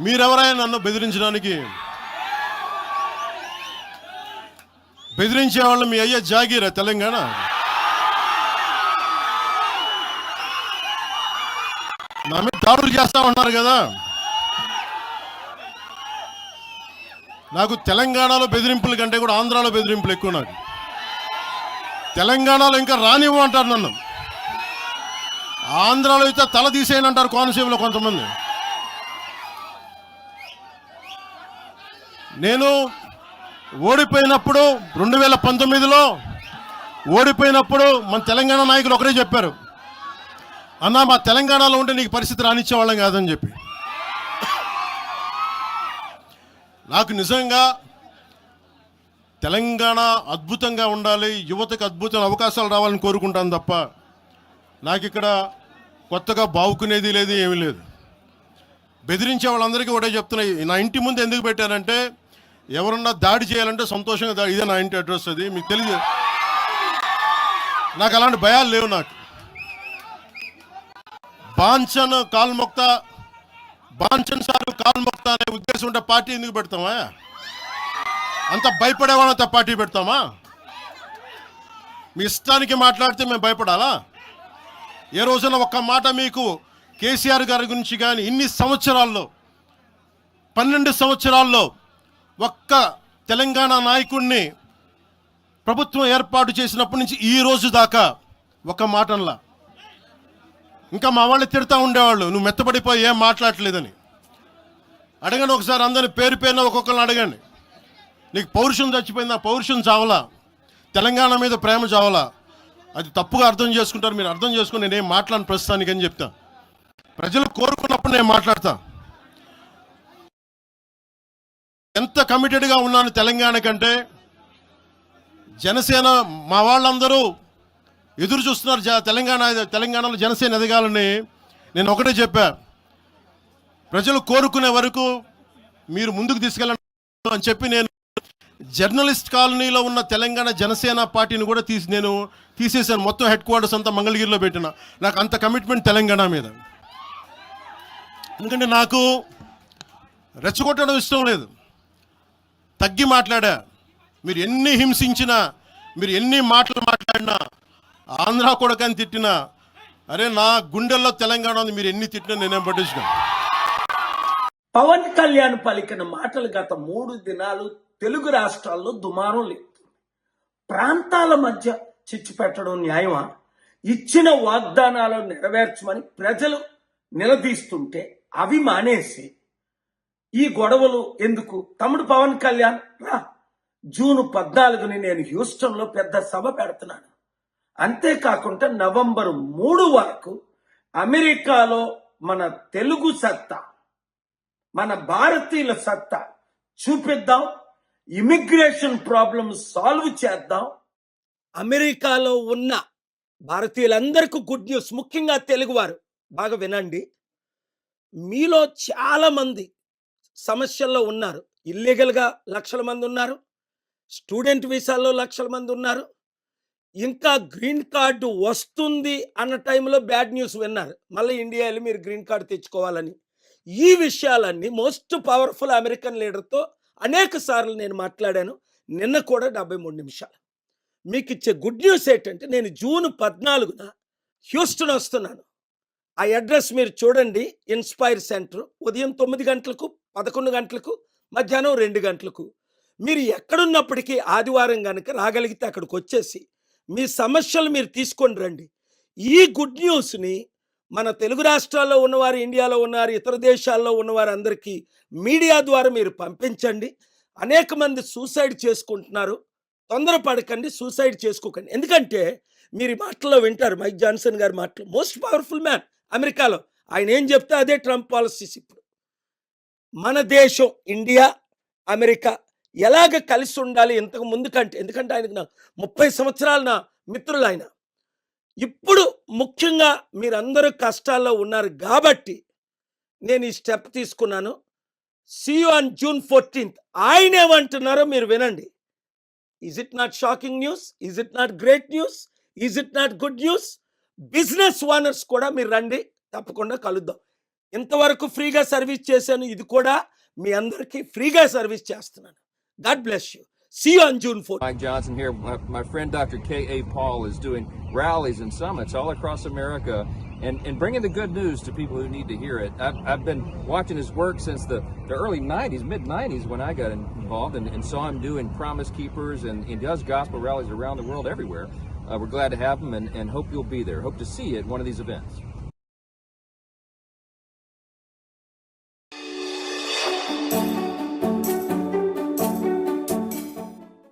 మీరెవరైనా నన్ను బెదిరించడానికి? బెదిరించే వాళ్ళు మీ అయ్యే జాగీరా తెలంగాణ? నా మీద దాడులు చేస్తా ఉన్నారు కదా. నాకు తెలంగాణలో బెదిరింపుల కంటే కూడా ఆంధ్రాలో బెదిరింపులు ఎక్కువ. నాకు తెలంగాణలో ఇంకా రానివ్వు అంటారు నన్ను, ఆంధ్రాలో అయితే తల తీసేయనంటారు కోనసీమలో కొంతమంది. నేను ఓడిపోయినప్పుడు 2019లో ఓడిపోయినప్పుడు మన తెలంగాణ నాయకులు ఒకరే చెప్పారు, అన్నా మా తెలంగాణలో ఉంటే నీకు పరిస్థితి రానిచ్చేవాళ్ళం కాదని చెప్పి. నాకు నిజంగా తెలంగాణ అద్భుతంగా ఉండాలి, యువతకు అద్భుతమైన అవకాశాలు రావాలని కోరుకుంటాను తప్ప నాకు ఇక్కడ కొత్తగా బావుకునేది లేదు, ఏమీ లేదు. బెదిరించే వాళ్ళందరికీ ఒకటే చెప్తున్నాయి. నా ఇంటి ముందు ఎందుకు పెట్టారంటే ఎవరన్నా దాడి చేయాలంటే సంతోషంగా ఇదే నా ఇంటి అడ్రస్, అది మీకు తెలియదు. నాకు అలాంటి భయాలు లేవు. నాకు బాంఛన్ కాల్మొక్త, బాంఛన్ సార్ కాల్మొక్త అనే ఉద్దేశం ఉంటే పార్టీ ఎందుకు పెడతామా? అంత భయపడేవాళ్ళంత పార్టీ పెడతామా? మీ ఇష్టానికి మాట్లాడితే మేము భయపడాలా? ఏ రోజున ఒక్క మాట మీకు కేసీఆర్ గారి గురించి కానీ ఇన్ని సంవత్సరాల్లో 12 సంవత్సరాల్లో ఒక్క తెలంగాణ నాయకుడిని ప్రభుత్వం ఏర్పాటు చేసినప్పటి నుంచి ఈ రోజు దాకా ఒక్క మాటంలా. ఇంకా మా వాళ్ళు తిడతా ఉండేవాళ్ళు, నువ్వు మెత్తబడిపోయి ఏం మాట్లాడలేదని. అడగండి ఒకసారి, అందరిని పేరు పేరున ఒక్కొక్కరిని అడగండి. నీకు పౌరుషం చచ్చిపోయిందా? పౌరుషం చావలా, తెలంగాణ మీద ప్రేమ చావలా. అది తప్పుగా అర్థం చేసుకుంటారు. మీరు అర్థం చేసుకుని నేనేం మాట్లాడిన ప్రస్తుతానికి అని చెప్తా. ప్రజలు కోరుకున్నప్పుడు నేను మాట్లాడతా. ఎంత కమిటెడ్గా ఉన్నాను తెలంగాణ కంటే. జనసేన మా వాళ్ళందరూ ఎదురు చూస్తున్నారు తెలంగాణలో జనసేన ఎదగాలని. నేను ఒకటే చెప్పా, ప్రజలు కోరుకునే వరకు మీరు ముందుకు తీసుకెళ్ళండి అని చెప్పి నేను జర్నలిస్ట్ కాలనీలో ఉన్న తెలంగాణ జనసేన పార్టీని కూడా నేను తీసేశాను. మొత్తం హెడ్ క్వార్టర్స్ అంతా మంగళగిరిలో పెట్టిన. నాకు అంత కమిట్మెంట్ తెలంగాణ మీద. ఎందుకంటే నాకు రెచ్చగొట్టడం ఇష్టం లేదు, తగ్గి మాట్లాడా. మీరు ఎన్ని హింసించినా, మీరు ఎన్ని మాటలు మాట్లాడినా, ఆంధ్ర కొడకని తిట్టినా, అరే నా గుండెల్లో తెలంగాణ ఉంది, మీరు ఎన్ని తిట్టినా నేనేం పట్టించుకోను. పవన్ కళ్యాణ్ పలికిన మాటలు గత 3 దినాలు తెలుగు రాష్ట్రాల్లో దుమారం లేదు. ప్రాంతాల మధ్య చిచ్చు పెట్టడం న్యాయమా? ఇచ్చిన వాగ్దానాలు నెరవేర్చమని ప్రజలు నిలదీస్తుంటే అవి మానేసి ఈ గొడవలు ఎందుకు? తమ్ముడు పవన్ కళ్యాణ్ రా, జూన్ 14ని నేను హ్యూస్టన్లో పెద్ద సభ పెడుతున్నాను. అంతేకాకుండా నవంబర్ 3 వరకు అమెరికాలో మన తెలుగు సత్తా, మన భారతీయుల సత్తా చూపిద్దాం. ఇమిగ్రేషన్ ప్రాబ్లం సాల్వ్ చేద్దాం. అమెరికాలో ఉన్న భారతీయులందరికీ గుడ్ న్యూస్, ముఖ్యంగా తెలుగువారు బాగా వినండి. మీలో చాలా మంది సమస్యల్లో ఉన్నారు. ఇల్లీగల్గా లక్షల మంది ఉన్నారు, స్టూడెంట్ వీసాల్లో లక్షల మంది ఉన్నారు, ఇంకా గ్రీన్ కార్డు వస్తుంది అన్న టైంలో బ్యాడ్ న్యూస్ విన్నారు, మళ్ళీ ఇండియా వెళ్ళి మీరు గ్రీన్ కార్డు తెచ్చుకోవాలని. ఈ విషయాలన్నీ మోస్ట్ పవర్ఫుల్ అమెరికన్ లీడర్తో అనేక సార్లు నేను మాట్లాడాను. నిన్న కూడా 73 నిమిషాలు. మీకు ఇచ్చే గుడ్ న్యూస్ ఏంటంటే నేను జూన్ 14న హ్యూస్టన్ వస్తున్నాను. ఆ అడ్రస్ మీరు చూడండి, ఇన్స్పైర్ సెంటర్. ఉదయం 9 గంటలకు, 11 గంటలకు, మధ్యాహ్నం 2 గంటలకు. మీరు ఎక్కడున్నప్పటికీ ఆదివారం కనుక రాగలిగితే అక్కడికి వచ్చేసి మీ సమస్యలు మీరు తీసుకొని రండి. ఈ గుడ్ న్యూస్ని మన తెలుగు రాష్ట్రాల్లో ఉన్నవారు, ఇండియాలో ఉన్నారు, ఇతర దేశాల్లో ఉన్నవారు అందరికీ మీడియా ద్వారా మీరు పంపించండి. అనేక మంది సూసైడ్ చేసుకుంటున్నారు. తొందరపడకండి, సూసైడ్ చేసుకోకండి. ఎందుకంటే మీరు ఈ మాటల్లో వింటారు, మైక్ జాన్సన్ గారి మాటలు. మోస్ట్ పవర్ఫుల్ మ్యాన్ అమెరికాలో. ఆయన ఏం చెప్తే అదే ట్రంప్ పాలసీస్. ఇప్పుడు మన దేశం ఇండియా, అమెరికా ఎలాగ కలిసి ఉండాలి ఇంతకు ముందు కంటే, ఎందుకంటే ఆయనకు నా 30 సంవత్సరాలు నా మిత్రులు ఆయన. ఇప్పుడు ముఖ్యంగా మీరందరూ కష్టాల్లో ఉన్నారు కాబట్టి నేను ఈ స్టెప్ తీసుకున్నాను. See you on June 14th. ఆయన ఏమంటున్నారో మీరు వినండి. Is it not shocking news? Is it not great news? Is it not good news? Business owners కూడా మీరు రండి, తప్పకుండా కలుద్దాం. ఇంతవరకు ఫ్రీగా సర్వీస్ చేశాను, ఇది కూడా మీ అందరికీ ఫ్రీగా సర్వీస్ చేస్తున్నాను. God bless you. See you on June 4th. Mike Johnson here. My friend Dr. K.A. Paul is doing rallies and summits all across America and bringing the good news to people who need to hear it. I've been watching his work since the early 90s, mid-90s when I got involved and saw him doing Promise Keepers and he does gospel rallies around the world everywhere. We're glad to have him and hope you'll be there. Hope to see you at one of these events.